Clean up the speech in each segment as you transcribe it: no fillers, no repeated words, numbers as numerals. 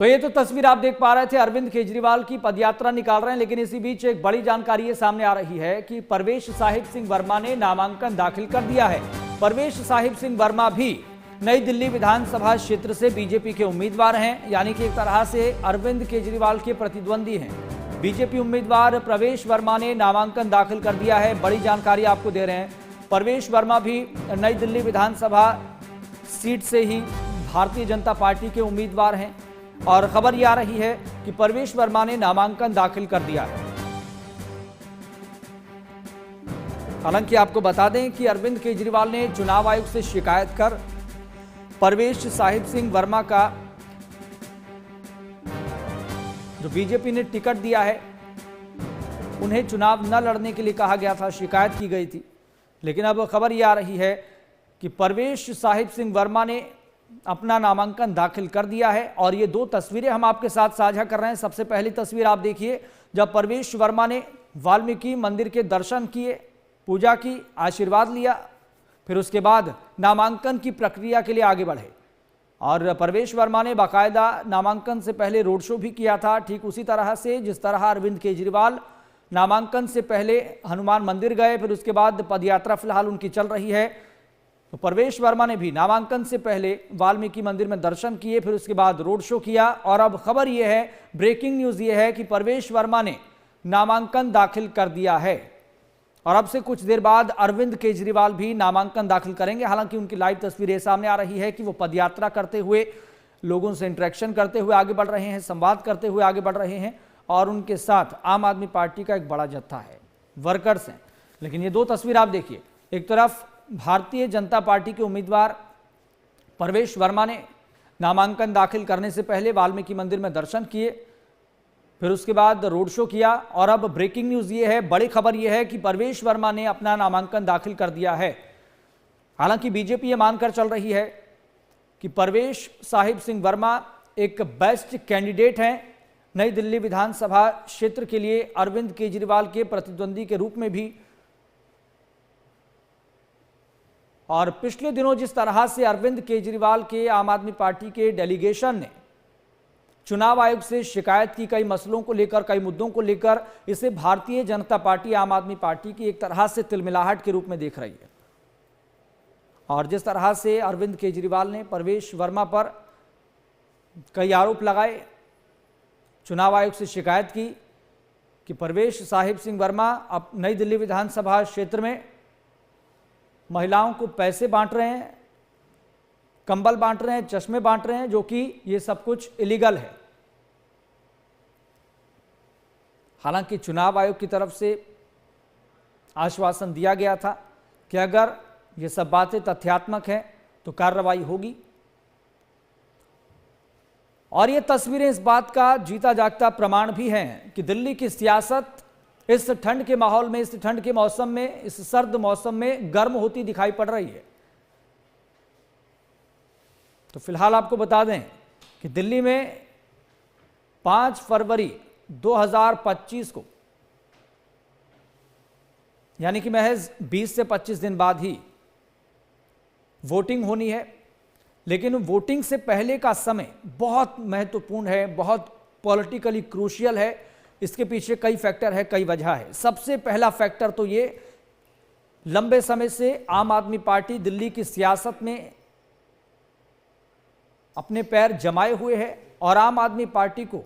तो ये तो तस्वीर आप देख पा रहे थे, अरविंद केजरीवाल की पदयात्रा निकाल रहे हैं। लेकिन इसी बीच एक बड़ी जानकारी ये सामने आ रही है कि परवेश साहिब सिंह वर्मा ने नामांकन दाखिल कर दिया है। परवेश साहिब सिंह वर्मा भी नई दिल्ली विधानसभा क्षेत्र से बीजेपी के उम्मीदवार हैं, यानी कि एक तरह से अरविंद केजरीवाल के प्रतिद्वंदी हैं। बीजेपी उम्मीदवार परवेश वर्मा ने नामांकन दाखिल कर दिया है। बड़ी जानकारी आपको दे रहे हैं, परवेश वर्मा भी नई दिल्ली विधानसभा सीट से ही भारतीय जनता पार्टी के उम्मीदवार हैं और खबर यह आ रही है कि परवेश वर्मा ने नामांकन दाखिल कर दिया है। हालांकि आपको बता दें कि अरविंद केजरीवाल ने चुनाव आयोग से शिकायत कर परवेश साहिब सिंह वर्मा का जो बीजेपी ने टिकट दिया है उन्हें चुनाव न लड़ने के लिए कहा गया था, शिकायत की गई थी। लेकिन अब खबर यह आ रही है कि परवेश साहिब सिंह वर्मा ने अपना नामांकन दाखिल कर दिया है। और ये दो तस्वीरें हम आपके साथ साझा कर रहे हैं। सबसे पहली तस्वीर आप देखिए, जब परवेश वर्मा ने वाल्मीकि मंदिर के दर्शन किए, पूजा की, आशीर्वाद लिया, फिर उसके बाद नामांकन की प्रक्रिया के लिए आगे बढ़े। और परवेश वर्मा ने बाकायदा नामांकन से पहले रोड शो भी किया था, ठीक उसी तरह से जिस तरह अरविंद केजरीवाल नामांकन से पहले हनुमान मंदिर गए, फिर उसके बाद पदयात्रा फिलहाल उनकी चल रही है। तो परवेश वर्मा ने भी नामांकन से पहले वाल्मीकि मंदिर में दर्शन किए, फिर उसके बाद रोड शो किया। और अब खबर यह है, ब्रेकिंग न्यूज यह है कि परवेश वर्मा ने नामांकन दाखिल कर दिया है और अब से कुछ देर बाद अरविंद केजरीवाल भी नामांकन दाखिल करेंगे। हालांकि उनकी लाइव तस्वीरें सामने आ रही है कि वो पदयात्रा करते हुए, लोगों से इंटरेक्शन करते हुए आगे बढ़ रहे हैं, संवाद करते हुए आगे बढ़ रहे हैं और उनके साथ आम आदमी पार्टी का एक बड़ा जत्था है, वर्कर्स हैं। लेकिन ये दो तस्वीर आप देखिए, एक तरफ भारतीय जनता पार्टी के उम्मीदवार परवेश वर्मा ने नामांकन दाखिल करने से पहले वाल्मीकि मंदिर में दर्शन किए, फिर उसके बाद रोड शो किया। और अब ब्रेकिंग न्यूज ये है, बड़ी खबर यह है कि परवेश वर्मा ने अपना नामांकन दाखिल कर दिया है। हालांकि बीजेपी ये मानकर चल रही है कि परवेश साहिब सिंह वर्मा एक बेस्ट कैंडिडेट हैं नई दिल्ली विधानसभा क्षेत्र के लिए, अरविंद केजरीवाल के प्रतिद्वंदी के रूप में भी। और पिछले दिनों जिस तरह से अरविंद केजरीवाल के आम आदमी पार्टी के डेलीगेशन ने चुनाव आयोग से शिकायत की, कई मसलों को लेकर, कई मुद्दों को लेकर, इसे भारतीय जनता पार्टी आम आदमी पार्टी की एक तरह से तिलमिलाहट के रूप में देख रही है। और जिस तरह से अरविंद केजरीवाल ने परवेश वर्मा पर कई आरोप लगाए, चुनाव आयोग से शिकायत की कि परवेश साहिब सिंह वर्मा अब नई दिल्ली विधानसभा क्षेत्र में महिलाओं को पैसे बांट रहे हैं, कंबल बांट रहे हैं, चश्मे बांट रहे हैं, जो कि ये सब कुछ इलीगल है। हालांकि चुनाव आयोग की तरफ से आश्वासन दिया गया था कि अगर ये सब बातें तथ्यात्मक हैं तो कार्रवाई होगी। और ये तस्वीरें इस बात का जीता जागता प्रमाण भी हैं कि दिल्ली की सियासत इस ठंड के माहौल में, इस ठंड के मौसम में, इस सर्द मौसम में गर्म होती दिखाई पड़ रही है। तो फिलहाल आपको बता दें कि दिल्ली में 5 फरवरी 2025 को, यानी कि महज 20 से 25 दिन बाद ही वोटिंग होनी है। लेकिन वोटिंग से पहले का समय बहुत महत्वपूर्ण है, बहुत पॉलिटिकली क्रूशियल है। इसके पीछे कई फैक्टर है, कई वजह है। सबसे पहला फैक्टर तो ये, लंबे समय से आम आदमी पार्टी दिल्ली की सियासत में अपने पैर जमाए हुए है और आम आदमी पार्टी को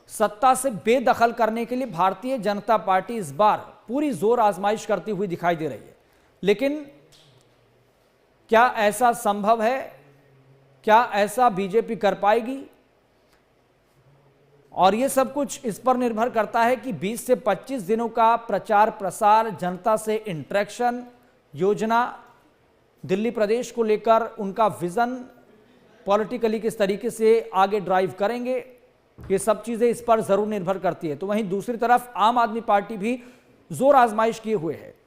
सत्ता से बेदखल करने के लिए भारतीय जनता पार्टी इस बार पूरी जोर आजमाइश करती हुई दिखाई दे रही है। लेकिन क्या ऐसा संभव है? क्या ऐसा बीजेपी कर पाएगी? और ये सब कुछ इस पर निर्भर करता है कि 20 से 25 दिनों का प्रचार प्रसार, जनता से इंटरेक्शन, योजना, दिल्ली प्रदेश को लेकर उनका विजन, पॉलिटिकली किस तरीके से आगे ड्राइव करेंगे, ये सब चीजें इस पर जरूर निर्भर करती है। तो वहीं दूसरी तरफ आम आदमी पार्टी भी जोर आजमाइश किए हुए है।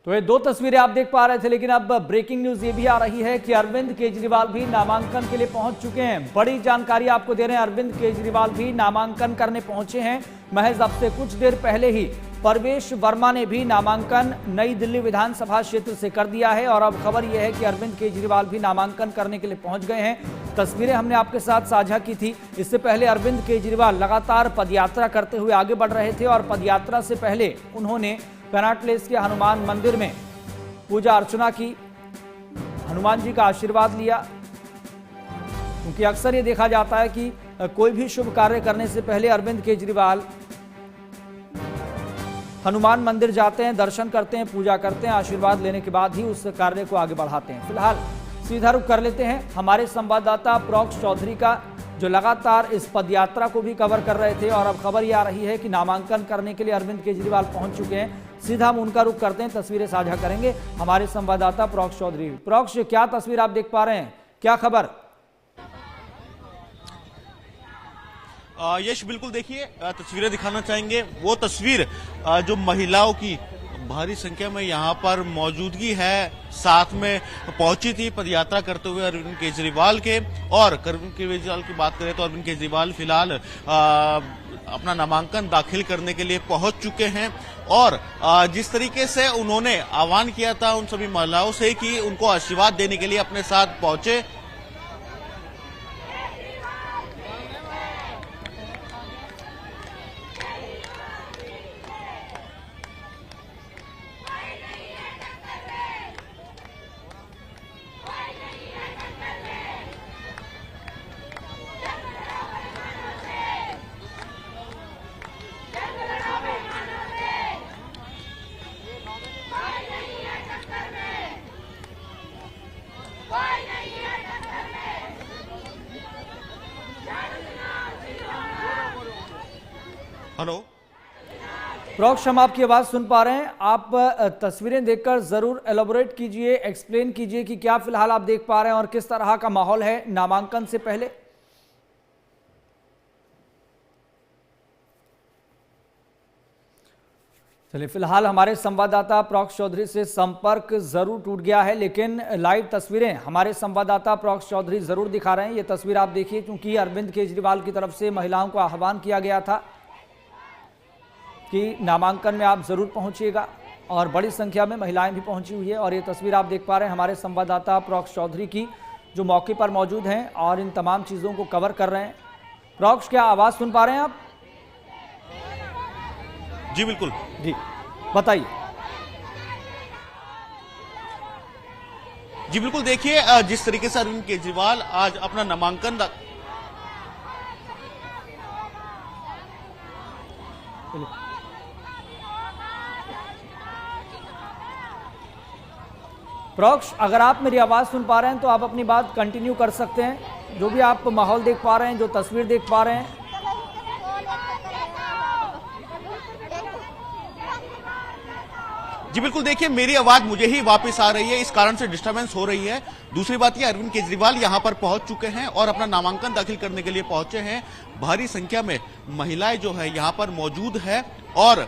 तो ये दो तस्वीरें आप देख पा रहे थे, लेकिन अब ब्रेकिंग न्यूज ये भी आ रही है कि अरविंद केजरीवाल भी नामांकन के लिए पहुंच चुके हैं। बड़ी जानकारी आपको दे रहे हैं, अरविंद केजरीवाल भी नामांकन करने पहुंचे हैं। महज अब से कुछ देर पहले ही परवेश वर्मा ने भी नामांकन नई दिल्ली विधानसभा क्षेत्र से कर दिया है और अब खबर यह है कि अरविंद केजरीवाल भी नामांकन करने के लिए पहुंच गए हैं। तस्वीरें हमने आपके साथ साझा की थी। इससे पहले अरविंद केजरीवाल लगातार पदयात्रा करते हुए आगे बढ़ रहे थे और पदयात्रा से पहले उन्होंने कनॉट प्लेस के हनुमान मंदिर में पूजा अर्चना की, हनुमान जी का आशीर्वाद लिया, क्योंकि अक्सर ये देखा जाता है कि कोई भी शुभ कार्य करने से पहले अरविंद केजरीवाल हनुमान मंदिर जाते हैं, दर्शन करते हैं, पूजा करते हैं, आशीर्वाद लेने के बाद ही उस कार्य को आगे बढ़ाते हैं। फिलहाल सीधा रुख कर लेते हैं हमारे संवाददाता प्रॉक्स चौधरी का, जो लगातार इस पदयात्रा को भी कवर कर रहे थे और अब खबर ये आ रही है कि नामांकन करने के लिए अरविंद केजरीवाल पहुंच चुके हैं। सीधा हम उनका रुख करते हैं, तस्वीरें साझा करेंगे हमारे संवाददाता प्रॉक्स चौधरी। प्रॉक्स, क्या तस्वीर आप देख पा रहे हैं, क्या खबर? यश, बिल्कुल देखिए, तस्वीरें दिखाना चाहेंगे। वो तस्वीर जो महिलाओं की भारी संख्या में यहाँ पर मौजूदगी है, साथ में पहुंची थी पदयात्रा करते हुए अरविंद केजरीवाल के। और अरविंद केजरीवाल की बात करें तो अरविंद केजरीवाल फिलहाल अपना नामांकन दाखिल करने के लिए पहुंच चुके हैं और जिस तरीके से उन्होंने आह्वान किया था उन सभी महिलाओं से कि उनको आशीर्वाद देने के लिए अपने साथ पहुंचे। हेलो प्रॉक्स, हम आपकी आवाज सुन पा रहे हैं। आप तस्वीरें देखकर जरूर एलोबोरेट कीजिए, एक्सप्लेन कीजिए कि क्या फिलहाल आप देख पा रहे हैं और किस तरह का माहौल है नामांकन से पहले। चलिए, फिलहाल हमारे संवाददाता प्रॉक्स चौधरी से संपर्क जरूर टूट गया है, लेकिन लाइव तस्वीरें हमारे संवाददाता प्रॉक्स चौधरी जरूर दिखा रहे हैं। ये तस्वीर आप देखिए, क्योंकि अरविंद केजरीवाल की तरफ से महिलाओं को आह्वान किया गया था कि नामांकन में आप जरूर पहुंचिएगा और बड़ी संख्या में महिलाएं भी पहुंची हुई है। और ये तस्वीर आप देख पा रहे हैं हमारे संवाददाता प्रॉक्स चौधरी की, जो मौके पर मौजूद हैं और इन तमाम चीज़ों को कवर कर रहे हैं। प्रॉक्स, क्या आवाज़ सुन पा रहे हैं आप? जी बिल्कुल, जी बताइए। जी बिल्कुल, देखिए जिस तरीके से अरविंद केजरीवाल आज अपना नामांकन प्रॉक्स, अगर आप मेरी आवाज़ सुन पा रहे हैं तो आप अपनी बात कंटिन्यू कर सकते हैं। जो भी आप माहौल देख पा रहे हैं, जो तस्वीर देख पा रहे हैं। जी बिल्कुल, देखिए मेरी आवाज मुझे ही वापस आ रही है, इस कारण से डिस्टरबेंस हो रही है। दूसरी बात ये, अरविंद केजरीवाल यहां पर पहुंच चुके हैं और अपना नामांकन दाखिल करने के लिए पहुंचे हैं। भारी संख्या में महिलाएं जो है यहां पर मौजूद है और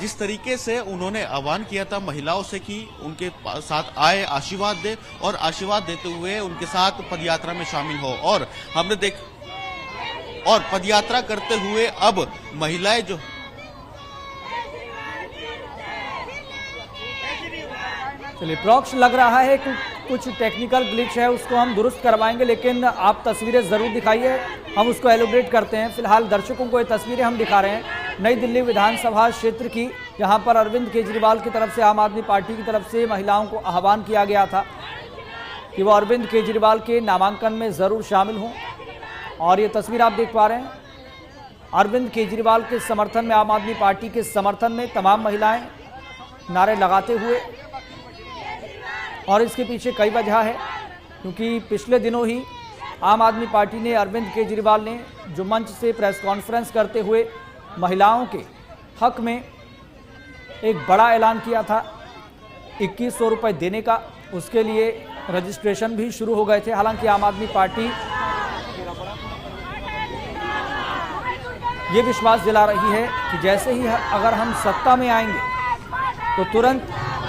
जिस तरीके से उन्होंने आह्वान किया था महिलाओं से कि उनके साथ आए, आशीर्वाद दे और आशीर्वाद देते हुए उनके साथ पदयात्रा में शामिल हो। और हमने और पदयात्रा करते हुए अब महिलाएं जो चलिए प्रॉक्स, लग रहा है कि कुछ टेक्निकल ग्लिच है, उसको हम दुरुस्त करवाएंगे, लेकिन आप तस्वीरें ज़रूर दिखाइए, हम उसको एलोबरेट करते हैं। फिलहाल दर्शकों को ये तस्वीरें हम दिखा रहे हैं नई दिल्ली विधानसभा क्षेत्र की, जहां पर अरविंद केजरीवाल की तरफ से, आम आदमी पार्टी की तरफ से महिलाओं को आह्वान किया गया था कि वो अरविंद केजरीवाल के नामांकन में ज़रूर शामिल हों। और ये तस्वीर आप देख पा रहे हैं अरविंद केजरीवाल के समर्थन में, आम आदमी पार्टी के समर्थन में तमाम महिलाएँ नारे लगाते हुए। और इसके पीछे कई वजह है, क्योंकि पिछले दिनों ही आम आदमी पार्टी ने, अरविंद केजरीवाल ने जो मंच से प्रेस कॉन्फ्रेंस करते हुए महिलाओं के हक में एक बड़ा ऐलान किया था 2100 रुपये देने का। उसके लिए रजिस्ट्रेशन भी शुरू हो गए थे। हालांकि आम आदमी पार्टी ये विश्वास दिला रही है कि जैसे ही अगर हम सत्ता में आएंगे तो तुरंत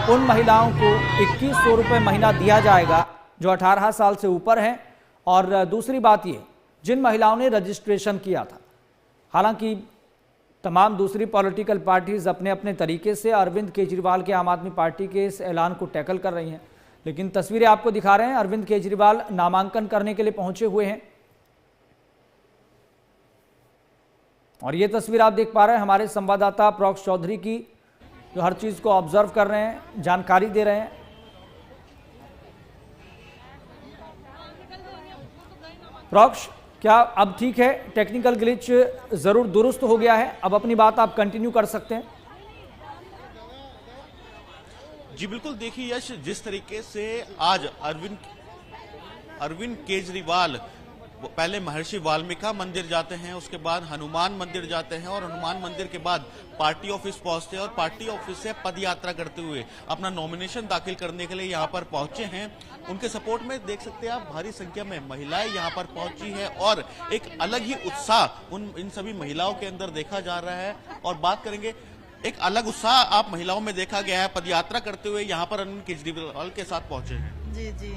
उन महिलाओं को 2100 रुपये महीना दिया जाएगा जो 18 साल से ऊपर हैं। और दूसरी बात यह, जिन महिलाओं ने रजिस्ट्रेशन किया था, हालांकि तमाम दूसरी पॉलिटिकल पार्टीज अपने अपने तरीके से अरविंद केजरीवाल के आम आदमी पार्टी के इस ऐलान को टैकल कर रही हैं, लेकिन तस्वीरें आपको दिखा रहे हैं। अरविंद केजरीवाल नामांकन करने के लिए पहुंचे हुए हैं और ये तस्वीर आप देख पा रहे हैं हमारे संवाददाता प्रोक्ष चौधरी की, जो हर चीज को ऑब्जर्व कर रहे हैं, जानकारी दे रहे हैं। प्रोक्ष, क्या अब ठीक है? टेक्निकल ग्लिच जरूर दुरुस्त हो गया है, अब अपनी बात आप कंटिन्यू कर सकते हैं। जी बिल्कुल, देखिए यश, जिस तरीके से आज अरविंद केजरीवाल पहले महर्षि वाल्मीकि मंदिर जाते हैं, उसके बाद हनुमान मंदिर जाते हैं और हनुमान मंदिर के बाद पार्टी ऑफिस पहुंचते हैं और पार्टी ऑफिस से पद यात्रा करते हुए अपना नॉमिनेशन दाखिल करने के लिए यहां पर पहुंचे हैं। उनके सपोर्ट में देख सकते हैं आप भारी संख्या में महिलाएं यहां पर पहुंची है और एक अलग ही उत्साह इन सभी महिलाओं के अंदर देखा जा रहा है। और बात करेंगे, एक अलग उत्साह आप महिलाओं में देखा गया है पदयात्रा करते हुए यहाँ पर अरविंद केजरीवाल के साथ पहुंचे हैं। जी जी,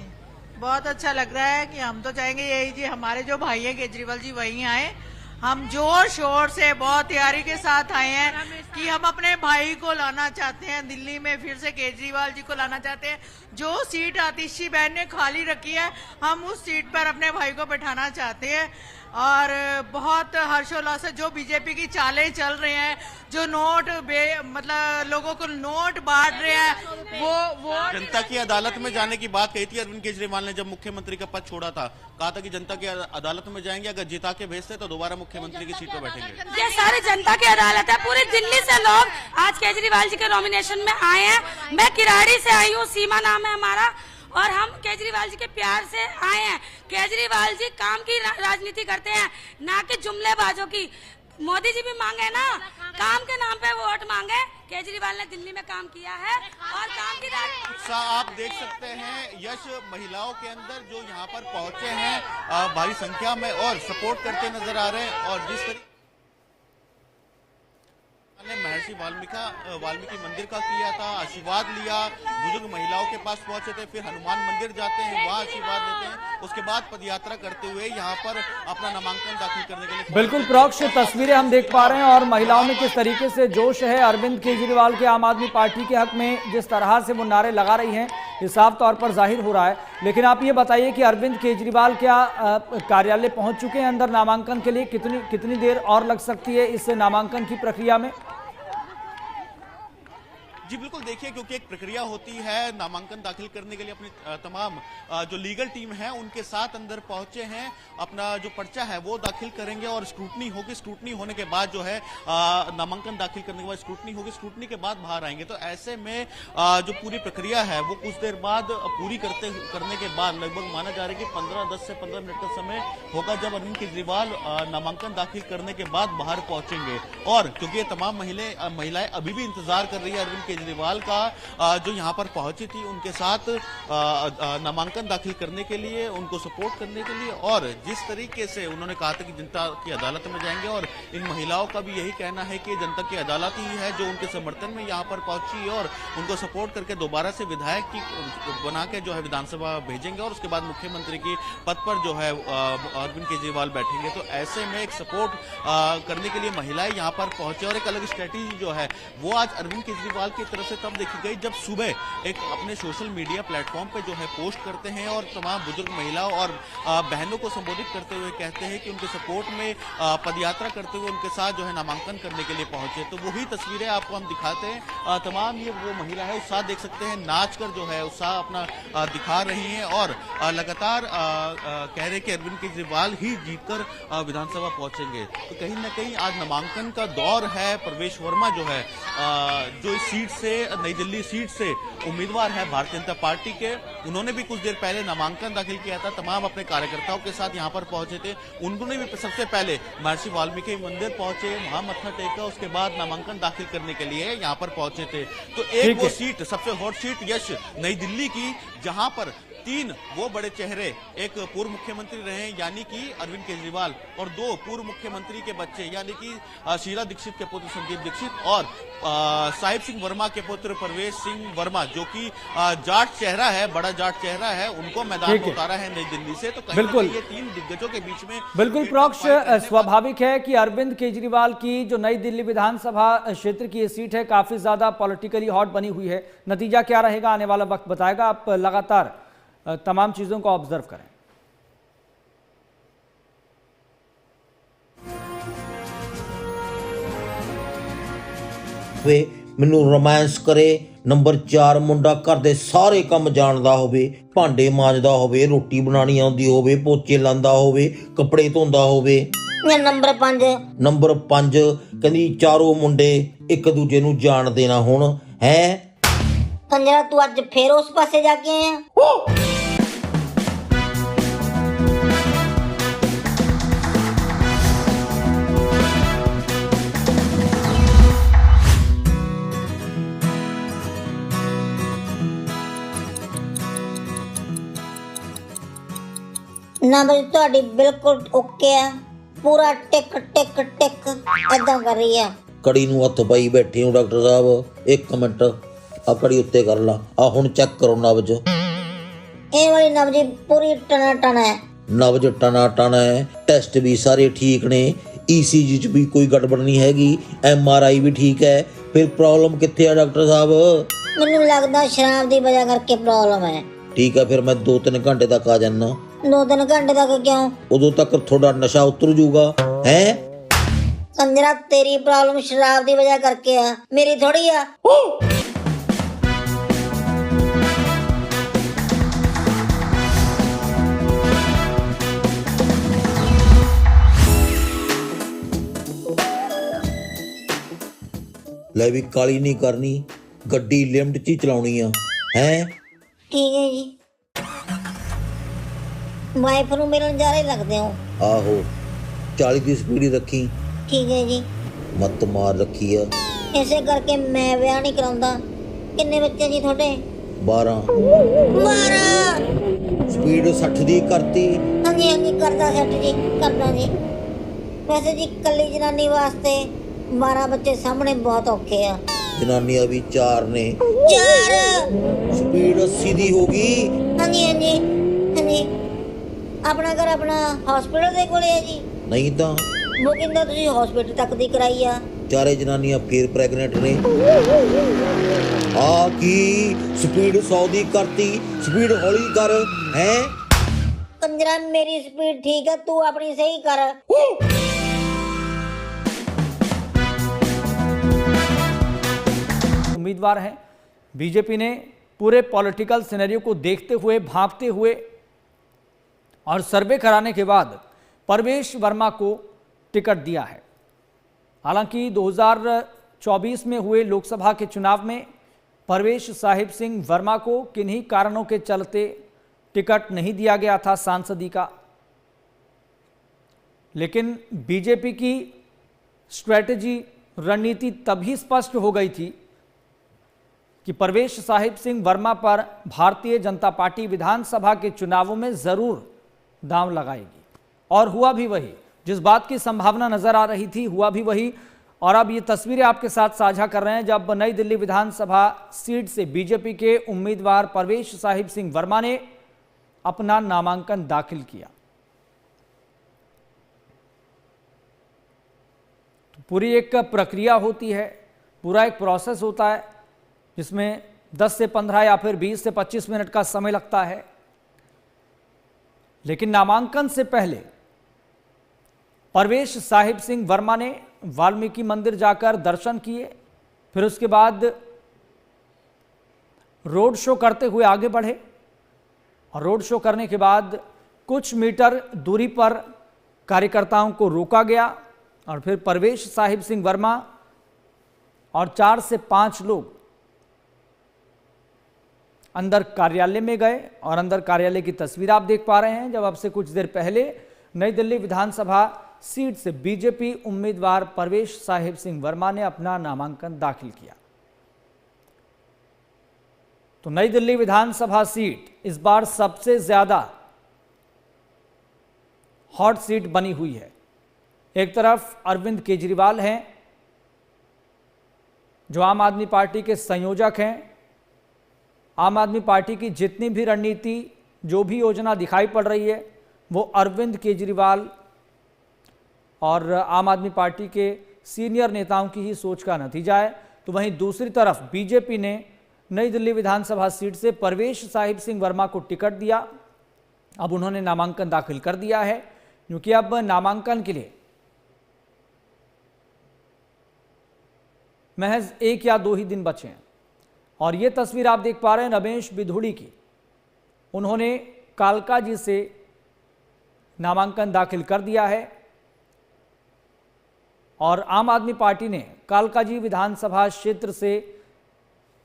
बहुत अच्छा लग रहा है कि हम तो चाहेंगे यही जी, हमारे जो भाई हैं केजरीवाल जी वहीं आए। हम जोर शोर से बहुत तैयारी के साथ आए हैं कि हम अपने भाई को लाना चाहते हैं दिल्ली में, फिर से केजरीवाल जी को लाना चाहते हैं। जो सीट आतिशी बहन ने खाली रखी है, हम उस सीट पर अपने भाई को बैठाना चाहते हैं। और बहुत हर्षोल्लास से जो बीजेपी की चालें चल रहे हैं, जो नोट मतलब लोगों को नोट बांट रहे हैं, वो जनता की अदालत में जाने की बात कही थी अरविंद केजरीवाल ने जब मुख्यमंत्री का पद छोड़ा था। कहा था कि जनता की अदालत में जाएंगे, अगर जिता के भेजते तो दोबारा मुख्यमंत्री की सीट पर बैठेंगे। ये सारी जनता की अदालत है, पूरी दिल्ली से लोग आज केजरीवाल जी के नॉमिनेशन में आए हैं। मैं किराड़ी से आई हूँ, सीमा नाम है हमारा, और हम केजरीवाल जी के प्यार से आए हैं। केजरीवाल जी काम की राजनीति करते हैं, ना कि जुमलेबाजों की। मोदी जी भी मांगे ना, काम के नाम पे वोट मांगे। केजरीवाल ने दिल्ली में काम किया है और काम की उत्साह आप देख सकते हैं यश, महिलाओं के अंदर जो यहाँ पर पहुंचे हैं भारी संख्या में और सपोर्ट करते नजर आ रहे हैं। और जिस तरीके ने महर्षि वाल्मीकि मंदिर का किया था, आशीर्वाद लिया, बुजुर्ग महिलाओं के पास पहुंचे थे, फिर हनुमान मंदिर जाते हैं, वहां आशीर्वाद लेते हैं, उसके बाद पदयात्रा करते हुए यहां पर अपना नामांकन दाखिल करने के लिए। बिल्कुल प्रोक्ष, तस्वीरें हम देख पा रहे हैं और महिलाओं में किस तरीके से जोश है। अरविंद केजरीवाल के आम आदमी पार्टी के हक में जिस तरह से वो नारे लगा रही हैं, ये साफ तौर पर जाहिर हो रहा है। लेकिन आप ये बताइए कि अरविंद केजरीवाल क्या कार्यालय पहुंच चुके हैं अंदर नामांकन के लिए? कितनी देर और लग सकती है इस नामांकन की प्रक्रिया में? जी बिल्कुल, देखिए क्योंकि एक प्रक्रिया होती है नामांकन दाखिल करने के लिए, अपनी तमाम जो लीगल टीम है उनके साथ अंदर पहुंचे हैं, अपना जो पर्चा है वो दाखिल करेंगे और स्क्रूटनी होगी। स्क्रूटनी होने के बाद जो है नामांकन दाखिल करने के बाद स्क्रूटनी होगी, स्क्रूटनी के बाद बाहर आएंगे। तो ऐसे में जो पूरी प्रक्रिया है वो कुछ देर बाद पूरी करने के बाद लगभग माना जा रहा है कि 10 से 15 मिनट का समय होगा जब अरविंद केजरीवाल नामांकन दाखिल करने के बाद बाहर पहुंचेंगे। और क्योंकि ये तमाम महिलाएं अभी भी इंतजार कर रही है अरविंद केजरीवाल का, जो यहां पर पहुंची थी उनके साथ नामांकन दाखिल करने के लिए, उनको सपोर्ट करने के लिए। और जिस तरीके से उन्होंने कहा था कि जनता की अदालत में जाएंगे, और इन महिलाओं का भी यही कहना है कि जनता की अदालत ही है जो उनके समर्थन में यहां पर पहुंची और उनको सपोर्ट करके दोबारा से विधायक की बना के जो है विधानसभा भेजेंगे और उसके बाद मुख्यमंत्री की पद पर जो है अरविंद केजरीवाल बैठेंगे। तो ऐसे में एक सपोर्ट करने के लिए महिलाएं यहां पर पहुंचे और एक अलग स्ट्रेटेजी जो है वो आज अरविंद केजरीवाल की तरफ से तब देखी गई जब सुबह एक अपने सोशल मीडिया प्लेटफॉर्म पे जो है पोस्ट करते हैं और तमाम बुजुर्ग महिलाओं और बहनों को संबोधित करते हुए कहते हैं कि उनके सपोर्ट में पदयात्रा करते हुए उनके साथ जो है नामांकन करने के लिए पहुंचे। तो वही तस्वीरें आपको हम दिखाते हैं। तमाम ये वो महिला है, उत्साह देख सकते हैं, नाच कर जो है उत्साह अपना दिखा रही हैं और लगातार कह रहे कि अरविंद केजरीवाल ही जीतकर विधानसभा पहुंचेंगे। तो कहीं ना कहीं आज नामांकन का दौर है। प्रवेश वर्मा जो है जो इस सीट से, नई दिल्ली सीट से उम्मीदवार है भारतीय जनता पार्टी के, उन्होंने भी कुछ देर पहले नामांकन दाखिल किया था, तमाम अपने कार्यकर्ताओं के साथ यहां पर पहुंचे थे। उन्होंने भी सबसे पहले महर्षि वाल्मीकि मंदिर पहुंचे, वहां मत्था टेका, उसके बाद नामांकन दाखिल करने के लिए यहां पर पहुंचे थे। तो एक वो सीट, सबसे हॉट सीट यश, नई दिल्ली की, जहां पर तीन वो बड़े चेहरे, एक पूर्व मुख्यमंत्री रहे यानी कि अरविंद केजरीवाल, और दो पूर्व मुख्यमंत्री के बच्चे यानी कि शीला दीक्षित के पुत्र संदीप दीक्षित और साहिब सिंह वर्मा के पुत्र परवेश सिंह वर्मा, जो कि जाट चेहरा है, बड़ा जाट चेहरा है, उनको मैदान में उतारा है नई दिल्ली से। तो बिल्कुल ये तीन दिग्गजों के बीच में बिल्कुल प्रोक्ष स्वाभाविक है कि अरविंद केजरीवाल की जो नई दिल्ली विधानसभा क्षेत्र की ये सीट है काफी ज्यादा पॉलिटिकली हॉट बनी हुई है। नतीजा क्या रहेगा आने वाला वक्त बताएगा। आप लगातार तमाम चीजों को ऑब्जर्व करें। वे मैनू रोमांस करे। नंबर 4 मुंडा घर दे सारे काम जानदा होवे, भांडे मांजदा होवे, रोटी बनानी आउंदी होवे, पोचे लांदा होवे, कपड़े धोंदा होवे। नंबर 5 कहंदी चारों मुंडे एक दूजे नू जाणदे ना हुण है। कंजरा तू अज फिर उस पासे जाके आया। नंबर ਤੁਹਾਡੀ ਬਿਲਕੁਲ ਓਕੇ ਆ, पूरा टिक टिक टिक ऐदा कर रही है। कड़ी नू हथ पाई बैठे हो डॉक्टर साहब, एक मिनट आ कड़ी उत्ते कर ला। आ हुण चेक करो नब्ज। ये वाली नब्ज पूरी टना टना है। नब्ज टना टना है, टेस्ट भी सारे ठीक ने, ECG च भी कोई गड़बड़ नहीं हैगी, MRI भी ठीक है। फिर प्रॉब्लम कित्थे है डॉक्टर साहब? मैनू लगदा शराब दी वजह करके प्रॉब्लम है। ठीक है, फिर मैं 2-3 घंटे तक आ जाना। 2-3 घंटे तक क्यों? उदों तक थोड़ा नशा उतर जूगा है। कंजरा तेरी प्रॉब्लम शराब दी वजह करके है, मेरी थोड़ी है। ले भी काली नहीं करनी, गड्डी लिमिट च ही चलाउणी आ है। ठीक है जी, वाइफ नू मिलन जा रहे लगते हो। आहो 40 की स्पीड रखी। ठीक है जी, मत मार रखी है। ऐसे करके मैं ब्याह नहीं कराऊंगा। किन्ने बच्चे जी थोड़े? 12 स्पीड 60 दी करती। हाँ जी हाँ जी, करदा सेट जी, करदा जी। वैसे जी कली जनानी वास्ते 12 बच्चे सामने बहुत औखे आ। जनानियां भी 4 ने। 4 स्पीड 80 दी होगी। हाँ जी हाँ जी हाँ जी। अपना घर अपना हॉस्पिटल दे कोले है जी। नहीं तो वो कहंदा तुसी हॉस्पिटल तक दी कराई आ। 4 जनानियां फिर प्रेगनेंट ने। आ की स्पीड 100 दी करती, स्पीड हौली कर है। कंजरा मेरी स्पीड ठीक है, तू अपनी सही कर। उम्मीदवार हैं। बीजेपी ने पूरे पॉलिटिकल सिनेरियो को देखते हुए, भांपते हुए और सर्वे कराने के बाद परवेश वर्मा को टिकट दिया है। हालांकि 2024 में हुए लोकसभा के चुनाव में परवेश साहिब सिंह वर्मा को किन्हीं कारणों के चलते टिकट नहीं दिया गया था सांसदी का, लेकिन बीजेपी की स्ट्रैटेजी, रणनीति तभी स्पष्ट हो गई थी कि परवेश साहिब सिंह वर्मा पर भारतीय जनता पार्टी विधानसभा के चुनावों में जरूर दांव लगाएगी। और हुआ भी वही, जिस बात की संभावना नजर आ रही थी हुआ भी वही। और अब ये तस्वीरें आपके साथ साझा कर रहे हैं जब नई दिल्ली विधानसभा सीट से बीजेपी के उम्मीदवार परवेश साहिब सिंह वर्मा ने अपना नामांकन दाखिल किया। तो पूरी एक प्रक्रिया होती है, पूरा एक प्रोसेस होता है जिसमें 10 से 15 या फिर 20 से 25 मिनट का समय लगता है। लेकिन नामांकन से पहले परवेश साहिब सिंह वर्मा ने वाल्मीकि मंदिर जाकर दर्शन किए, फिर उसके बाद रोड शो करते हुए आगे बढ़े और रोड शो करने के बाद कुछ मीटर दूरी पर कार्यकर्ताओं को रोका गया और फिर परवेश साहिब सिंह वर्मा और 4 से 5 लोग अंदर कार्यालय में गए और अंदर कार्यालय की तस्वीर आप देख पा रहे हैं जब अब से कुछ देर पहले नई दिल्ली विधानसभा सीट से बीजेपी उम्मीदवार परवेश साहिब सिंह वर्मा ने अपना नामांकन दाखिल किया। तो नई दिल्ली विधानसभा सीट इस बार सबसे ज्यादा हॉट सीट बनी हुई है। एक तरफ अरविंद केजरीवाल हैं, जो आम आदमी पार्टी के संयोजक हैं। आम आदमी पार्टी की जितनी भी रणनीति, जो भी योजना दिखाई पड़ रही है, वो अरविंद केजरीवाल और आम आदमी पार्टी के सीनियर नेताओं की ही सोच का नतीजा है। तो वहीं दूसरी तरफ बीजेपी ने नई दिल्ली विधानसभा सीट से परवेश साहिब सिंह वर्मा को टिकट दिया। अब उन्होंने नामांकन दाखिल कर दिया है, क्योंकि अब नामांकन के लिए महज 1 या 2 ही दिन बचे हैं। और ये तस्वीर आप देख पा रहे हैं रमेश बिधूड़ी की। उन्होंने कालकाजी से नामांकन दाखिल कर दिया है और आम आदमी पार्टी ने कालकाजी विधानसभा क्षेत्र से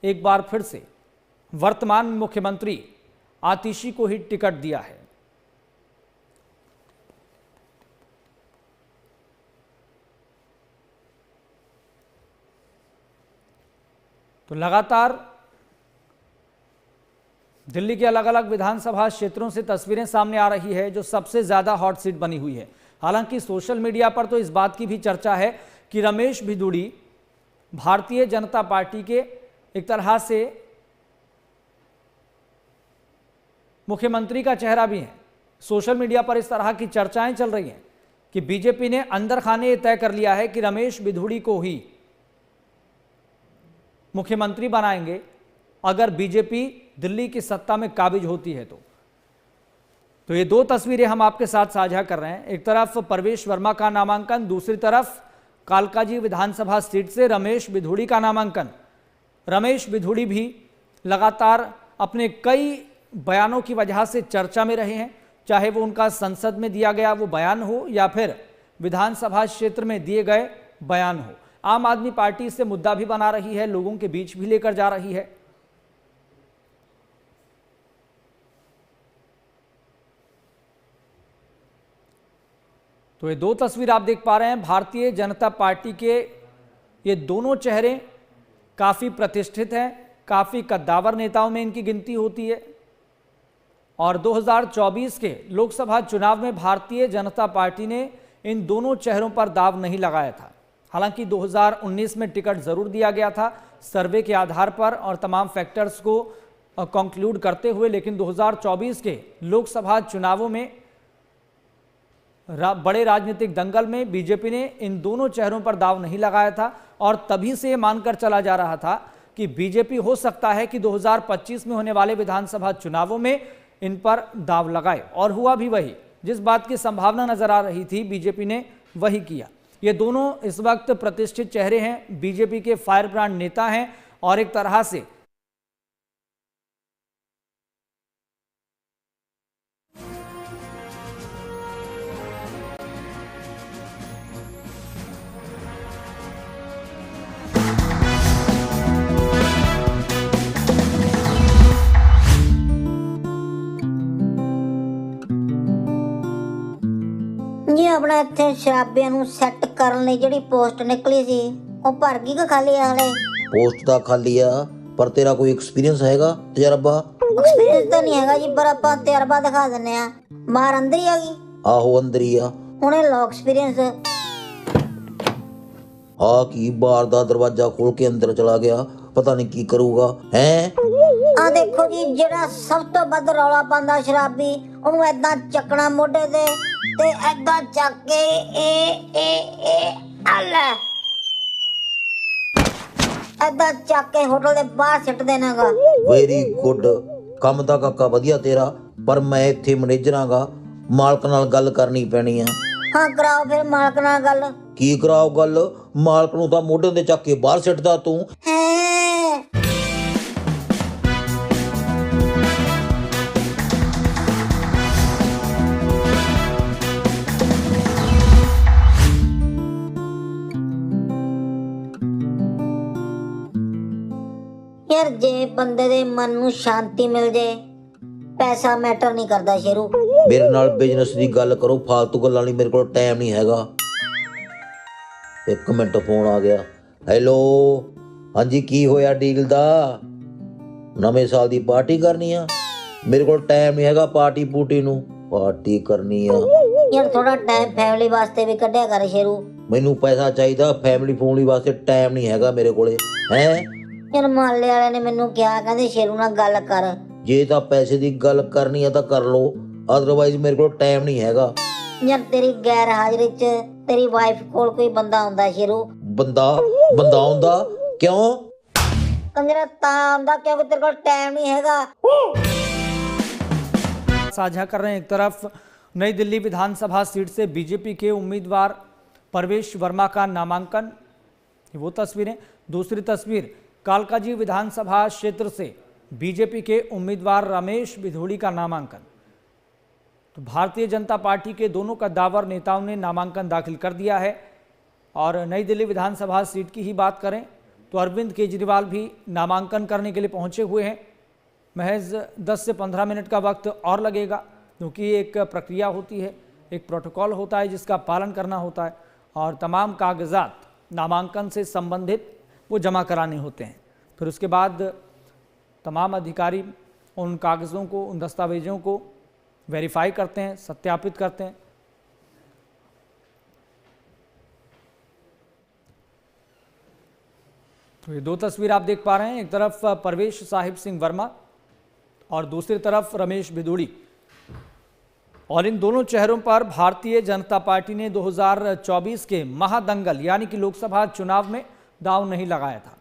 एक बार फिर से वर्तमान मुख्यमंत्री आतिशी को ही टिकट दिया है। तो लगातार दिल्ली के अलग अलग विधानसभा क्षेत्रों से तस्वीरें सामने आ रही है, जो सबसे ज्यादा हॉट सीट बनी हुई है। हालांकि सोशल मीडिया पर तो इस बात की भी चर्चा है कि रमेश बिधूड़ी भारतीय जनता पार्टी के एक तरह से मुख्यमंत्री का चेहरा भी है। सोशल मीडिया पर इस तरह की चर्चाएं चल रही हैं कि बीजेपी ने अंदर खाने तय कर लिया है कि रमेश बिधूड़ी को ही मुख्यमंत्री बनाएंगे अगर बीजेपी दिल्ली की सत्ता में काबिज होती है। तो ये 2 तस्वीरें हम आपके साथ साझा कर रहे हैं। एक तरफ परवेश वर्मा का नामांकन, दूसरी तरफ कालकाजी विधानसभा सीट से रमेश बिधूड़ी का नामांकन। रमेश बिधूड़ी भी लगातार अपने कई बयानों की वजह से चर्चा में रहे हैं, चाहे वो उनका संसद में दिया गया वो बयान हो या फिर विधानसभा क्षेत्र में दिए गए बयान हो। आम आदमी पार्टी इससे मुद्दा भी बना रही है, लोगों के बीच भी लेकर जा रही है। तो ये 2 तस्वीर आप देख पा रहे हैं। भारतीय जनता पार्टी के ये दोनों चेहरे काफ़ी प्रतिष्ठित हैं, काफ़ी कद्दावर नेताओं में इनकी गिनती होती है। और 2024 के लोकसभा चुनाव में भारतीय जनता पार्टी ने इन दोनों चेहरों पर दाव नहीं लगाया था। हालांकि 2019 में टिकट ज़रूर दिया गया था सर्वे के आधार पर और तमाम फैक्टर्स को कंक्लूड करते हुए, लेकिन 2024 के लोकसभा चुनावों में बड़े राजनीतिक दंगल में बीजेपी ने इन दोनों चेहरों पर दाव नहीं लगाया था। और तभी से मानकर चला जा रहा था कि बीजेपी हो सकता है कि 2025 में होने वाले विधानसभा चुनावों में इन पर दाव लगाए, और हुआ भी वही। जिस बात की संभावना नजर आ रही थी बीजेपी ने वही किया। ये दोनों इस वक्त प्रतिष्ठित चेहरे हैं, बीजेपी के फायर ब्रांड नेता हैं और एक तरह से ਜੀ ਆਪਣਾ ਇੱਥੇ ਸ਼ਰਾਬੀਆਂ ਨੂੰ ਸੈੱਟ ਕਰਨ ਲਈ ਜਿਹੜੀ ਪੋਸਟ ਨਿਕਲੀ ਸੀ ਉਹ ਭਰ ਗਈ ਕਿ ਖਾਲੀ ਆ ਹਲੇ? ਪੋਸਟ ਤਾਂ ਖਾਲੀ ਆ, ਪਰ ਤੇਰਾ ਕੋਈ ਐਕਸਪੀਰੀਅੰਸ ਹੈਗਾ, ਤਜਰਬਾ? ਐਕਸਪੀਰੀਅੰਸ ਤਾਂ ਨਹੀਂ ਹੈਗਾ ਜੀ, ਪਰ ਆਪਾਂ ਤਜਰਬਾ ਦਿਖਾ ਦਿੰਨੇ ਆ। ਬਾਹਰ ਅੰਦਰ ਹੀ ਆ ਗਈ? ਆਹੋ ਅੰਦਰ ਹੀ ਆ। ਹੁਣੇ ਲੋ ਐਕਸਪੀਰੀਅੰਸ। ਆ ਕੀ ਬਾਹਰ ਦਾ ਦਰਵਾਜ਼ਾ ਖੋਲ ਕੇ ਅੰਦਰ ਚਲਾ ਗਿਆ, ਪਤਾ ਨਹੀਂ ਕੀ ਕਰੂਗਾ ਹੈ। ਆ ਦੇਖੋ ਜੀ, ਜਿਹੜਾ ਸਭ ਤੋਂ ਵੱਧ ਰੌਲਾ ਪਾਉਂਦਾ ਸ਼ਰਾਬੀ, ਉਹਨੂੰ ਏਦਾਂ ਚੱਕਣਾ ਮੋਢੇ ਤੇ ਏਦਾਂ ਚੱਕ ਕੇ ਏਦਾਂ ਚੱਕ ਕੇ ਹੋਟਲ ਦੇ ਬਾਹਰ ਸਿੱਟ ਦੇਣਾਗਾ। ਵੈਰੀ ਗੁੱਡ, ਕੰਮ ਤਾਂ ਕਾਕਾ ਵਧੀਆ ਤੇਰਾ, ਪਰ ਮੈਂ ਇੱਥੇ ਮੈਨੇਜਰ ਆਂਗਾ, ਮਾਲਕ ਨਾਲ ਗੱਲ ਕਰਨੀ ਪੈਣੀ ਆ। ਹਾਂ ਕਰਾਓ ਫਿਰ ਮਾਲਕ ਨਾਲ ਗੱਲ। ਕੀ ਕਰਾਓ ਗੱਲ? ਮਾਲਕ ਨੂੰ ਤਾਂ ਮੋਢੇ ਤੇ ਚੱਕ ਕੇ ਬਾਹਰ ਸਿੱਟਦਾ ਤੂੰ। यार जे बंदे दे मन ਨੂੰ शांति मिल जाए, पैसा मैटर नहीं करता शेरू। मेरे नाल बिजनेस दी गल करो, फालतू गल्लां लई मेरे कोल टाइम नहीं हैगा। एक मिनट फोन आ गया। हेलो, हाँ जी की होया डील दा? ਨਵੇਂ ਸਾਲ ਦੀ ਪਾਰਟੀ ਕਰਨੀ ਆ। ਮੇਰੇ ਕੋਲ ਟਾਈਮ ਨਹੀਂ ਹੈਗਾ ਪਾਰਟੀ ਪੂਟੀ ਨੂੰ। ਪਾਰਟੀ ਕਰਨੀ ਆ ਯਾਰ ਥੋੜਾ ਟਾਈਮ ਫੈਮਿਲੀ ਵਾਸਤੇ ਵੀ ਕੱਢਿਆ ਕਰ ਸ਼ੇਰੂ। ਮੈਨੂੰ ਪੈਸਾ ਚਾਹੀਦਾ, ਫੈਮਿਲੀ ਫੂਮਲੀ ਵਾਸਤੇ ਟਾਈਮ ਨਹੀਂ ਹੈਗਾ ਮੇਰੇ ਕੋਲੇ। ਹੈ ਯਾਰ ਮਹੱਲੇ ਵਾਲਿਆਂ ਨੇ ਮੈਨੂੰ ਕਿਹਾ, ਕਹਿੰਦੇ ਸ਼ੇਰੂ ਨਾਲ ਗੱਲ ਕਰ। ਜੇ ਤਾਂ ਪੈਸੇ ਦੀ ਗੱਲ ਕਰਨੀ ਆ ਤਾਂ ਕਰ ਲਓ, ਅਦਰਵਾਈਜ਼ ਮੇਰੇ ਕੋਲ ਟਾਈਮ ਨਹੀਂ ਹੈਗਾ। ਯਾਰ ਤੇਰੀ ਗੈਰ ਹਾਜ਼ਰੀ 'ਚ ਤੇਰੀ ਵਾਈਫ ਕੋਲ ਕੋਈ ਬੰਦਾ ਹੁੰਦਾ ਸ਼ੇਰੂ। ਬੰਦਾ ਹੁੰਦਾ ਕਿਉਂ? ਕੰਜਰਾ ਤਾਂ ਆਉਂਦਾ क्योंकि तेरे को टाइम नहीं हैगा। साझा कर रहे हैं। एक तरफ नई दिल्ली विधानसभा सीट से बीजेपी के उम्मीदवार परवेश वर्मा का नामांकन, वो तस्वीरें। दूसरी तस्वीर कालकाजी विधानसभा क्षेत्र से बीजेपी के उम्मीदवार रमेश बिधूड़ी का नामांकन। तो भारतीय जनता पार्टी के दोनों कद्दावर नेताओं ने नामांकन दाखिल कर दिया है। और नई दिल्ली विधानसभा सीट की ही बात करें तो अरविंद केजरीवाल भी नामांकन करने के लिए पहुंचे हुए हैं। महज 10 से 15 मिनट का वक्त और लगेगा, क्योंकि एक प्रक्रिया होती है, एक प्रोटोकॉल होता है जिसका पालन करना होता है, और तमाम कागजात नामांकन से संबंधित वो जमा कराने होते हैं। फिर उसके बाद तमाम अधिकारी उन कागज़ों को, उन दस्तावेज़ों को वेरीफाई करते हैं, सत्यापित करते हैं। तो ये दो तस्वीर आप देख पा रहे हैं, एक तरफ परवेश साहिब सिंह वर्मा और दूसरी तरफ रमेश बिधूड़ी। और इन दोनों चेहरों पर भारतीय जनता पार्टी ने 2024 के महादंगल यानी कि लोकसभा चुनाव में दांव नहीं लगाया था।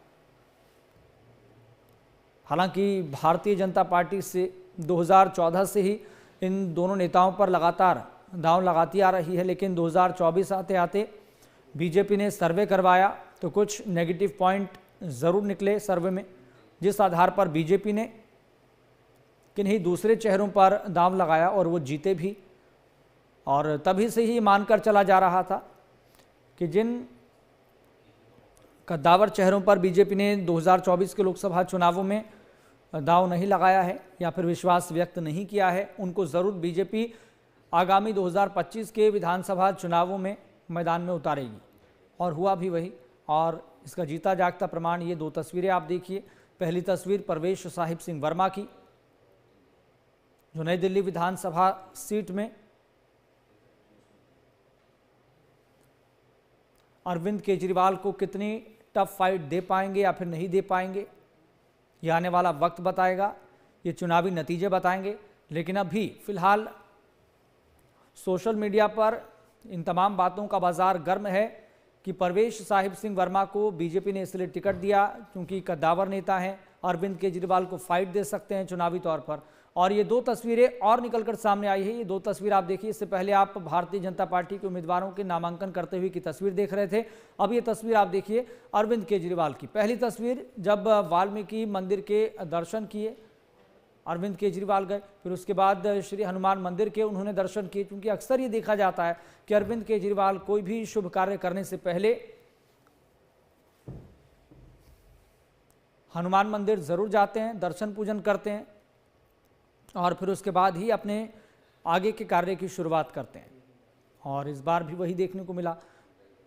हालांकि भारतीय जनता पार्टी से 2014 से ही इन दोनों नेताओं पर लगातार दांव लगाती आ रही है, लेकिन 2024 आते आते बीजेपी ने सर्वे करवाया तो कुछ नेगेटिव पॉइंट ज़रूर निकले सर्वे में, जिस आधार पर बीजेपी ने किन्हीं दूसरे चेहरों पर दांव लगाया और वो जीते भी। और तभी से ही मानकर चला जा रहा था कि जिन कद्दावर चेहरों पर बीजेपी ने 2024 के लोकसभा चुनावों में दांव नहीं लगाया है या फिर विश्वास व्यक्त नहीं किया है, उनको ज़रूर बीजेपी आगामी 2025 के विधानसभा चुनावों में मैदान में उतारेगी। और हुआ भी वही, और इसका जीता जागता प्रमाण ये दो तस्वीरें आप देखिए। पहली तस्वीर परवेश साहिब सिंह वर्मा की, जो नई दिल्ली विधानसभा सीट में अरविंद केजरीवाल को कितनी टफ फाइट दे पाएंगे या फिर नहीं दे पाएंगे, ये आने वाला वक्त बताएगा, ये चुनावी नतीजे बताएंगे। लेकिन अभी फिलहाल सोशल मीडिया पर इन तमाम बातों का बाजार गर्म है कि परवेश साहिब सिंह वर्मा को बीजेपी ने इसलिए टिकट दिया क्योंकि कद्दावर नेता हैं, अरविंद केजरीवाल को फाइट दे सकते हैं चुनावी तौर पर। और ये दो तस्वीरें और निकलकर सामने आई है। ये दो तस्वीर आप देखिए, इससे पहले आप भारतीय जनता पार्टी के उम्मीदवारों के नामांकन करते हुए की तस्वीर देख रहे थे। अब ये तस्वीर आप देखिए अरविंद केजरीवाल की। पहली तस्वीर जब वाल्मीकि मंदिर के दर्शन किए अरविंद केजरीवाल गए, फिर उसके बाद श्री हनुमान मंदिर के उन्होंने दर्शन किए, क्योंकि अक्सर ये देखा जाता है कि अरविंद केजरीवाल कोई भी शुभ कार्य करने से पहले हनुमान मंदिर जरूर जाते हैं, दर्शन पूजन करते हैं और फिर उसके बाद ही अपने आगे के कार्य की शुरुआत करते हैं। और इस बार भी वही देखने को मिला।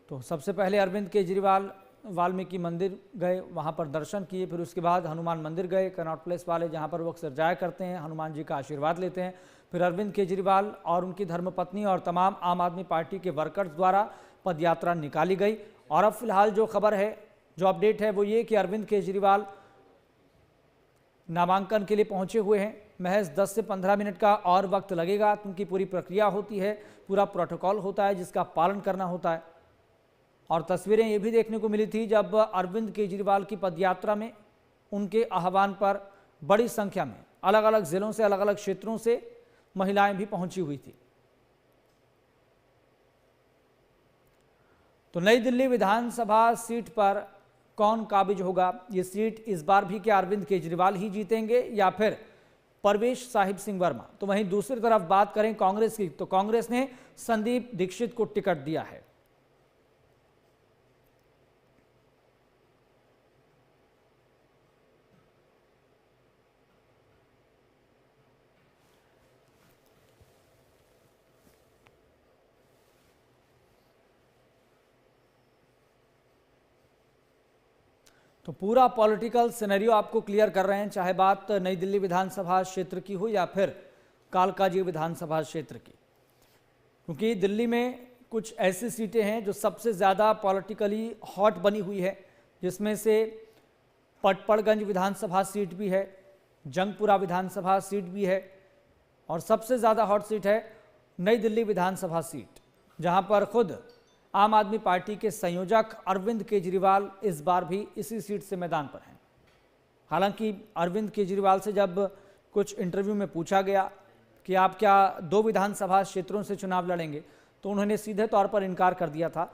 तो सबसे पहले अरविंद केजरीवाल वाल्मीकि मंदिर गए, वहाँ पर दर्शन किए, फिर उसके बाद हनुमान मंदिर गए, कनॉट प्लेस वाले, जहाँ पर वो अक्सर जाया करते हैं, हनुमान जी का आशीर्वाद लेते हैं। फिर अरविंद केजरीवाल और उनकी धर्मपत्नी और तमाम आम आदमी पार्टी के वर्कर्स द्वारा पदयात्रा निकाली गई। और अब फिलहाल जो खबर है, जो अपडेट है वो ये कि अरविंद केजरीवाल नामांकन के लिए पहुंचे हुए हैं। महज 10 से 15 मिनट का और वक्त लगेगा, क्योंकि पूरी प्रक्रिया होती है, पूरा प्रोटोकॉल होता है जिसका पालन करना होता है। और तस्वीरें ये भी देखने को मिली थी जब अरविंद केजरीवाल की पदयात्रा में उनके आह्वान पर बड़ी संख्या में अलग अलग जिलों से, अलग अलग क्षेत्रों से महिलाएं भी पहुंची हुई थी। तो नई दिल्ली विधानसभा सीट पर कौन काबिज होगा? ये सीट इस बार भी क्या अरविंद केजरीवाल ही जीतेंगे या फिर परवेश साहिब सिंह वर्मा? तो वहीं दूसरी तरफ बात करें कांग्रेस की, तो कांग्रेस ने संदीप दीक्षित को टिकट दिया है। तो पूरा पॉलिटिकल सिनेरियो आपको क्लियर कर रहे हैं, चाहे बात नई दिल्ली विधानसभा क्षेत्र की हो या फिर कालकाजी विधानसभा क्षेत्र की, क्योंकि दिल्ली में कुछ ऐसी सीटें हैं जो सबसे ज़्यादा पॉलिटिकली हॉट बनी हुई है, जिसमें से पटपड़गंज विधानसभा सीट भी है, जंगपुरा विधानसभा सीट भी है, और सबसे ज़्यादा हॉट सीट है नई दिल्ली विधानसभा सीट, जहां पर खुद आम आदमी पार्टी के संयोजक अरविंद केजरीवाल इस बार भी इसी सीट से मैदान पर हैं। हालांकि अरविंद केजरीवाल से जब कुछ इंटरव्यू में पूछा गया कि आप क्या 2 विधानसभा क्षेत्रों से चुनाव लड़ेंगे, तो उन्होंने सीधे तौर पर इनकार कर दिया था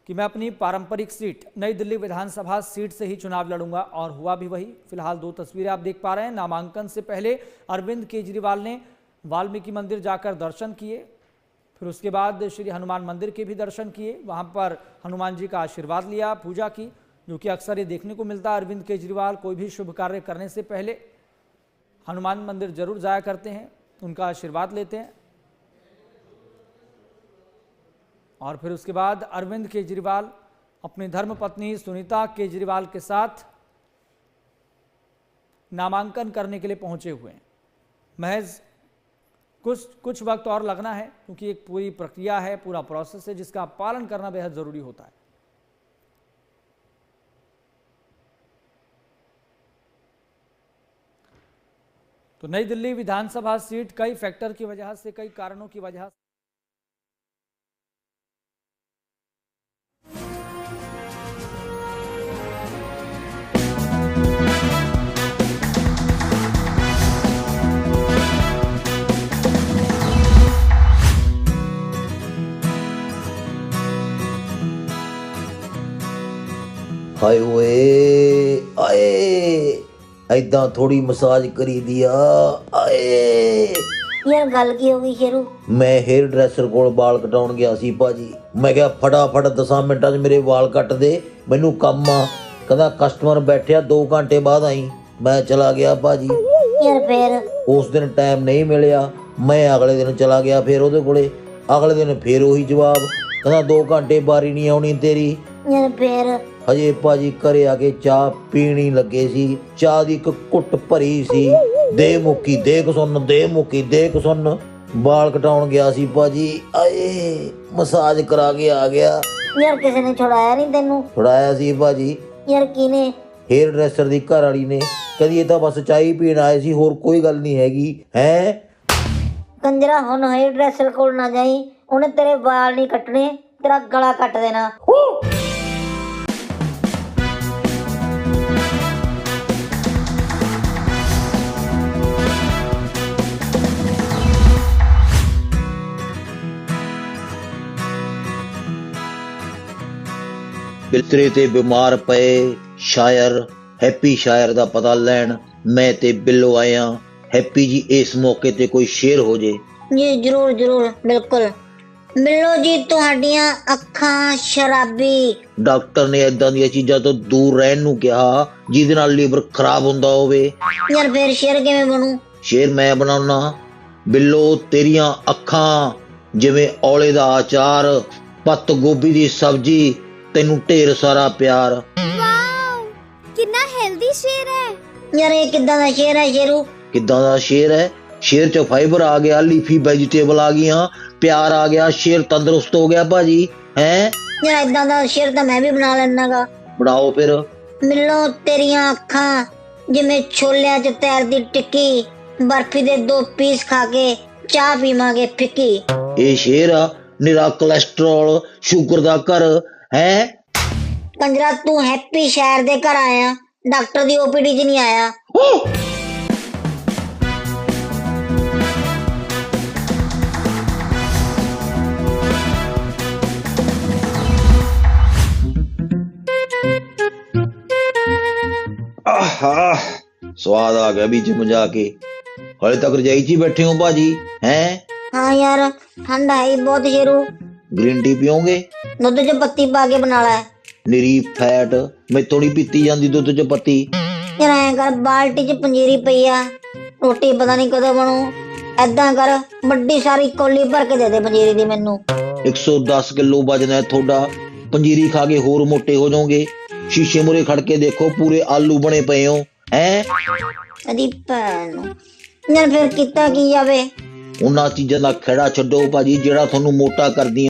कि मैं अपनी पारंपरिक सीट नई दिल्ली विधानसभा सीट से ही चुनाव लड़ूंगा, और हुआ भी वही। फिलहाल 2 तस्वीरें आप देख पा रहे हैं। नामांकन से पहले अरविंद केजरीवाल ने वाल्मीकि मंदिर जाकर दर्शन किए, फिर उसके बाद श्री हनुमान मंदिर के भी दर्शन किए, वहां पर हनुमान जी का आशीर्वाद लिया, पूजा की, जो कि अक्सर ये देखने को मिलता है। अरविंद केजरीवाल कोई भी शुभ कार्य करने से पहले हनुमान मंदिर जरूर जाया करते हैं, उनका आशीर्वाद लेते हैं, और फिर उसके बाद अरविंद केजरीवाल अपनी धर्मपत्नी सुनीता केजरीवाल के साथ नामांकन करने के लिए पहुंचे हुए हैं। महज कुछ वक्त और लगना है, क्योंकि एक पूरी प्रक्रिया है, पूरा प्रोसेस है, जिसका पालन करना बेहद जरूरी होता है। तो नई दिल्ली विधानसभा सीट कई फैक्टर की वजह से, कई कारणों की वजह से ਹਾਏ ਓਏ ਆਏ ਐਦਾਂ ਥੋੜੀ ਮਸਾਜ ਕਰੀ ਦਿਆ ਆਏ। ਯਾਰ ਗੱਲ ਕੀ ਹੋ ਗਈ ਸ਼ੇਰੂ? ਮੈਂ ਹੇਅਰ ਡਰੈਸਰ ਕੋਲ ਵਾਲ ਕਟਾਉਣ ਗਿਆ ਸੀ ਭਾਜੀ। ਮੈਂ ਕਿਹਾ ਫਟਾਫਟ 10 ਮਿੰਟਾਂ 'ਚ ਮੇਰੇ ਵਾਲ ਕੱਟ ਦੇ, ਮੈਨੂੰ ਕੰਮ ਆ। ਕਹਿੰਦਾ ਕਸਟਮਰ ਬੈਠਿਆ 2 ਘੰਟੇ ਬਾਅਦ ਆਈ। ਮੈਂ ਚਲਾ ਗਿਆ ਭਾਜੀ। ਯਾਰ ਫੇਰ? ਉਸ ਦਿਨ ਟਾਈਮ ਨਹੀਂ ਮਿਲਿਆ, ਮੈਂ ਅਗਲੇ ਦਿਨ ਚਲਾ ਗਿਆ ਫਿਰ ਉਹਦੇ ਕੋਲੇ। ਅਗਲੇ ਦਿਨ ਫਿਰ ਉਹੀ ਜਵਾਬ, ਕਹਿੰਦਾ 2 ਘੰਟੇ ਬਾਰੀ ਨਹੀਂ ਆਉਣੀ ਤੇਰੀ। ਯਾਰ ਫੇਰ? ਹਜੇ ਭਾਜੀ ਘਰੇ ਆ ਕੇ ਚਾਹ ਪੀਣੀ ਲੱਗੇ ਸੀ, ਚਾਹ ਦੀ ਇੱਕ ਘੁੱਟ ਭਰੀ ਸੀ, ਦੇ ਮੁੱਕੀ ਦੇਖ ਸੁਣ, ਦੇ ਮੁੱਕੀ ਦੇਖ ਸੁਣ। ਵਾਲ ਕਟਾਉਣ ਗਿਆ ਸੀ ਭਾਜੀ, ਆਏ ਮਸਾਜ ਕਰਾ ਕੇ ਆ ਗਿਆ। ਯਾਰ ਕਿਸੇ ਨੇ ਛੁਡਾਇਆ ਨਹੀਂ ਤੈਨੂੰ? ਛੁਡਾਇਆ ਸੀ ਭਾਜੀ। ਯਾਰ ਕਿਨੇ? ਹੇਅਰ ਡਰੈਸਰ ਦੀ ਘਰ ਵਾਲੀ ਨੇ। ਕਦੀ ਇਹ ਤਾਂ ਬਸ ਚਾਹ ਹੀ ਪੀਣ ਆਏ ਸੀ, ਹੋਰ ਕੋਈ ਗੱਲ ਨਹੀਂ ਹੈਗੀ। ਹੈ ਕੰਜਰਾ, ਹੁਣ ਹੇਅਰ ਡਰੈਸਰ ਕੋਲ ਨਾ ਜਾਈ, ਉਹਨੇ ਤੇਰੇ ਵਾਲ ਨਹੀਂ ਕੱਟਣੇ, ਤੇਰਾ ਗਲਾ ਕੱਟ ਦੇਣਾ। ਬਿਸਤਰੇ ਤੇ ਬਿਮਾਰ ਪਏ ਸ਼ਾਇਰ ਹੈਪੀ ਸ਼ਾਇਰ ਦਾ ਪਤਾ ਲੈਣ ਮੈਂ ਤੇ ਬਿੱਲੋ ਆਏ ਹਾਂ। ਹੈਪੀ ਜੀ ਇਸ ਮੌਕੇ ਤੇ ਕੋਈ ਸ਼ੇਅਰ ਹੋ ਜੇ। ਜੀ ਜ਼ਰੂਰ ਜ਼ਰੂਰ, ਬਿਲਕੁਲ। ਬਿੱਲੋ ਜੀ, ਤੁਹਾਡੀਆਂ ਅੱਖਾਂ ਸ਼ਰਾਬੀ। ਡਾਕਟਰ ਨੇ ਏਦਾਂ ਦੀਆਂ ਚੀਜ਼ਾਂ ਤੋਂ ਦੂਰ ਰਹਿਣ ਨੂੰ ਕਿਹਾ ਜਿਹਦੇ ਨਾਲ ਲੀਵਰ ਖਰਾਬ ਹੁੰਦਾ ਹੋਵੇ। ਯਾਰ ਫੇਰ ਸ਼ੇਰ ਕਿਵੇਂ ਬਣੂ? ਸ਼ੇਰ ਮੈਂ ਬਣਾਉਣਾ। ਬਿੱਲੋ ਤੇਰੀਆਂ ਅੱਖਾਂ ਜਿਵੇਂ ਔਲੇ ਦਾ ਅਚਾਰ, ਪੱਤ ਗੋਭੀ ਦੀ ਸਬਜ਼ੀ, ਤੈਨੂੰ ਢੇਰ ਸਾਰਾ ਪਿਆਰ। ਵਾਓ, ਕਿੰਨਾ ਹੈਲਦੀ ਸ਼ੇਰ ਹੈ। ਯਾਰ ਇਹ ਕਿੱਦਾਂ ਦਾ ਸ਼ੇਰ ਹੈ ਸ਼ੇਰੂ? ਕਿੱਦਾਂ ਦਾ ਸ਼ੇਰ ਹੈ? ਸ਼ੇਰ ਚ ਫਾਈਬਰ ਆ ਗਿਆ, ਲੀਫੀ ਵੈਜੀਟੇਬਲ ਆ ਗਈਆਂ, ਪਿਆਰ ਆ ਗਿਆ, ਸ਼ੇਰ ਤੰਦਰੁਸਤ ਹੋ ਗਿਆ ਭਾਜੀ। ਹੈ ਯਾਰ ਏਦਾਂ ਦਾ ਸ਼ੇਰ ਤਾਂ ਮੈਂ ਵੀ ਬਣਾ ਲੈਣਾ ਗਾ। ਬਣਾਓ ਫਿਰ। ਮਿਲੋ ਤੇਰੀਆਂ ਅੱਖਾਂ ਜਿਵੇਂ ਛੋਲਿਆਂ 'ਚ ਤੈਰਦੀ ਟਿੱਕੀ, ਬਰਫੀ ਦੇ 2 ਪੀਸ ਖਾ ਕੇ ਚਾਹ ਪੀਵਾਂਗੇ ਫਿੱਕੀ। ਇਹ ਸ਼ੇਰ ਆ ਨਿਰਾ ਕੋਲੈਸਟਰੋਲ ਸ਼ੂਗਰ ਦਾ ਘਰ ਹੈ। ਕੰਜਰਾ, ਤੂੰ ਹੈਪੀ ਸ਼ਹਿਰ ਦੇ ਘਰ ਆਇਆ, ਡਾਕਟਰ ਦੀ ਓਪੀਡੀ 'ਚ ਨਹੀਂ ਆਇਆ। ਆਹਾ ਸਵਾਦ ਆ ਗਿਆ ਵੀ ਜਿਮ ਜਾ ਕੇ। ਹਲੇ ਤੱਕ ਰਜਾਈ 'ਚ ਹੀ ਬੈਠੇ ਹੋ ਭਾਜੀ? ਹੈ ਹਾਂ ਯਾਰ, ਠੰਡਾ ਹੈ ਬਹੁਤ ਸ਼ੇਰੂ। Green tea ਪੀਓਗੇ? ਦੁੱਧ 'ਚ ਪੱਤੀ ਪਾ ਕੇ ਬਣਾ ਲੈ। ਨਿਰੀ ਫੈਟ ਮੈਥੋਂ ਨਹੀਂ ਪੀਤੀ ਜਾਂਦੀ ਦੁੱਧ 'ਚ ਪੱਤੀ। ਯਾਰ ਐਂ ਕਰ, ਬਾਲਟੀ 'ਚ ਪੰਜੀਰੀ ਪਈ ਆ, ਰੋਟੀ ਪਤਾ ਨਹੀਂ ਕਦੋਂ ਬਣੂ। ਏਦਾਂ ਕਰ, ਵੱਡੀ ਸਾਰੀ ਕੌਲੀ ਭਰ ਕੇ ਦੇ ਦੇ ਪੰਜੀਰੀ ਦੀ ਮੈਨੂੰ। 110 ਕਿਲੋ ਵਜਨ ਹੈ ਤੁਹਾਡਾ, ਪੰਜੀਰੀ ਖਾ ਕੇ ਹੋਰ ਮੋਟੇ ਹੋ ਜਾਓਗੇ। ਸ਼ੀਸ਼ੇ ਮੂਰੇ ਖੜ ਕੇ ਦੇਖੋ, ਪੂਰੇ ਆਲੂ ਬਣੇ ਪਏ ਹੋ ਹੈ। ਅਦੀ ਭੈਣ ਨੂੰ। ਯਾਰ ਫਿਰ ਕੀਤਾ ਕੀ ਜਾਵੇ? ਉਹਨਾਂ ਚੀਜ਼ਾਂ ਦਾ ਖਹਿੜਾ ਛੱਡੋ ਭਾਜੀ, ਜਿਹੜਾ ਤੁਹਾਨੂੰ ਮੋਟਾ ਕਰਦੀਆਂ